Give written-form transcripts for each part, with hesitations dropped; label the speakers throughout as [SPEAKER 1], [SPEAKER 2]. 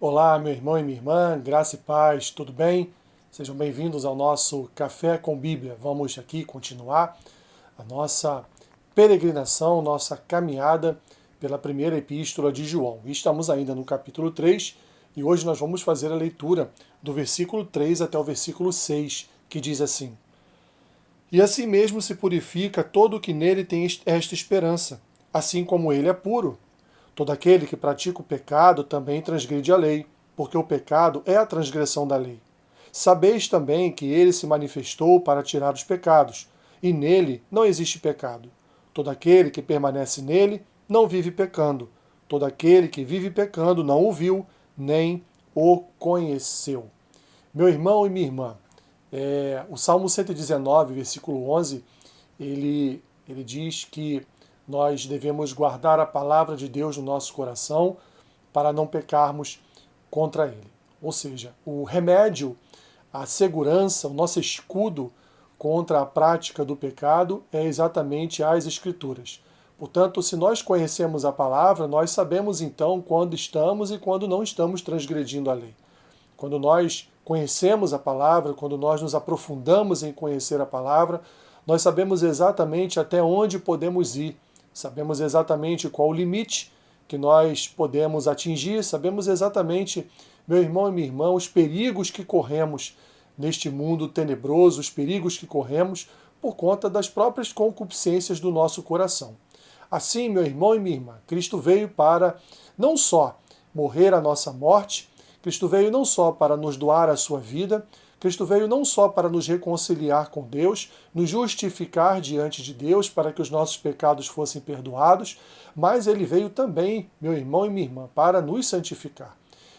[SPEAKER 1] Olá, meu irmão e minha irmã, graça e paz, tudo bem? Sejam bem-vindos ao nosso Café com Bíblia. Vamos aqui continuar a nossa peregrinação, nossa caminhada pela primeira epístola de João. E estamos ainda no capítulo 3 e hoje nós vamos fazer a leitura do versículo 3 até o versículo 6, que diz assim: E assim mesmo se purifica todo o que nele tem esta esperança, assim como ele é puro. Todo aquele que pratica o pecado também transgride a lei, porque o pecado é a transgressão da lei. Sabeis também que ele se manifestou para tirar os pecados, e nele não existe pecado. Todo aquele que permanece nele não vive pecando. Todo aquele que vive pecando não o viu, nem o conheceu. Meu irmão e minha irmã, o Salmo 119, versículo 11, ele diz que nós devemos guardar a palavra de Deus no nosso coração para não pecarmos contra ele. Ou seja, o remédio, a segurança, o nosso escudo contra a prática do pecado é exatamente as Escrituras. Portanto, se nós conhecemos a palavra, nós sabemos então quando estamos e quando não estamos transgredindo a lei. Quando nós conhecemos a palavra, quando nós nos aprofundamos em conhecer a palavra, nós sabemos exatamente até onde podemos ir, sabemos exatamente qual o limite que nós podemos atingir, sabemos exatamente, meu irmão e minha irmã, os perigos que corremos neste mundo tenebroso, os perigos que corremos por conta das próprias concupiscências do nosso coração. Assim, meu irmão e minha irmã, Cristo veio para não só morrer a nossa morte, Cristo veio não só para nos doar a sua vida, Cristo veio não só para nos reconciliar com Deus, nos justificar diante de Deus para que os nossos pecados fossem perdoados, mas ele veio também, meu irmão e minha irmã, para nos santificar.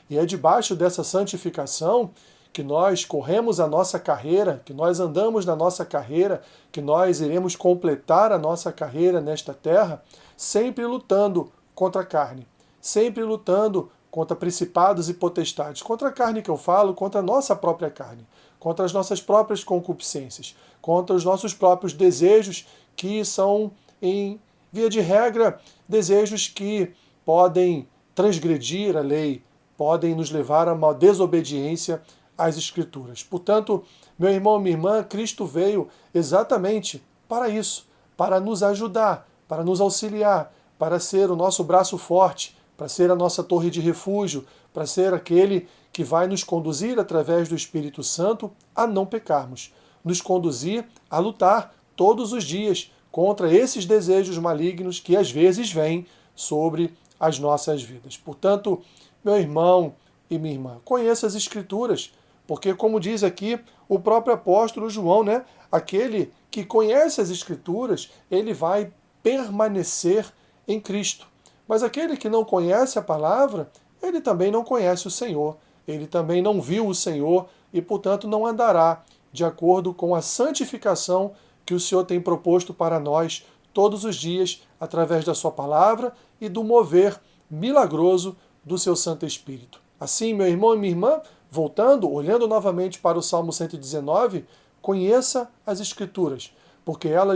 [SPEAKER 1] E é debaixo dessa santificação que nós corremos a nossa carreira, que nós andamos na nossa carreira, que nós iremos completar a nossa carreira nesta terra, sempre lutando contra a carne, sempre lutando contra principados e potestades. Contra a carne que eu falo, contra a nossa própria carne, contra as nossas próprias concupiscências, contra os nossos próprios desejos, que são, em via de regra, desejos que podem transgredir a lei, podem nos levar a uma desobediência às Escrituras. Portanto, meu irmão e minha irmã, Cristo veio exatamente para isso, para nos ajudar, para nos auxiliar, para ser o nosso braço forte, para ser a nossa torre de refúgio, para ser aquele que vai nos conduzir através do Espírito Santo a não pecarmos, nos conduzir a lutar todos os dias contra esses desejos malignos que às vezes vêm sobre as nossas vidas. Portanto, meu irmão e minha irmã, conheça as Escrituras, porque como diz aqui o próprio apóstolo João, né, aquele que conhece as Escrituras, ele vai permanecer em Cristo. Mas aquele que não conhece a palavra, ele também não conhece o Senhor, ele também não viu o Senhor e, portanto, não andará de acordo com a santificação que o Senhor tem proposto para nós todos os dias, através da sua palavra e do mover milagroso do seu Santo Espírito. Assim, meu irmão e minha irmã, voltando, olhando novamente para o Salmo 119, conheça as Escrituras, porque ela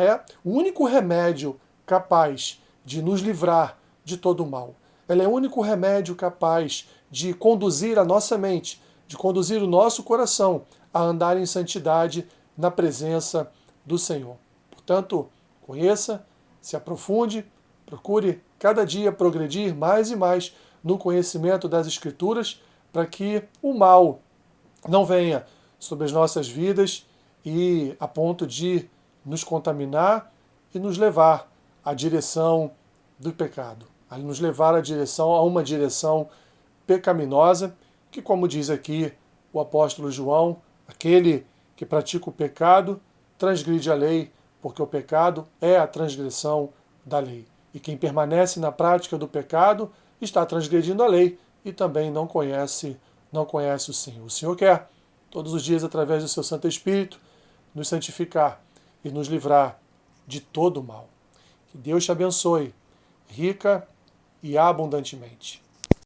[SPEAKER 1] é o único remédio capaz de nos livrar de todo o mal. Ela é o único remédio capaz de conduzir a nossa mente, de conduzir o nosso coração a andar em santidade na presença do Senhor. Portanto, conheça, se aprofunde, procure cada dia progredir mais e mais no conhecimento das Escrituras, para que o mal não venha sobre as nossas vidas e a ponto de nos contaminar e nos levar à direção do pecado, a nos levar a uma direção pecaminosa, que, como diz aqui o apóstolo João, aquele que pratica o pecado transgride a lei, porque o pecado é a transgressão da lei. E quem permanece na prática do pecado está transgredindo a lei e também não conhece o Senhor. O Senhor quer, todos os dias, através do seu Santo Espírito, nos santificar e nos livrar de todo o mal. Que Deus te abençoe, rica e abundantemente.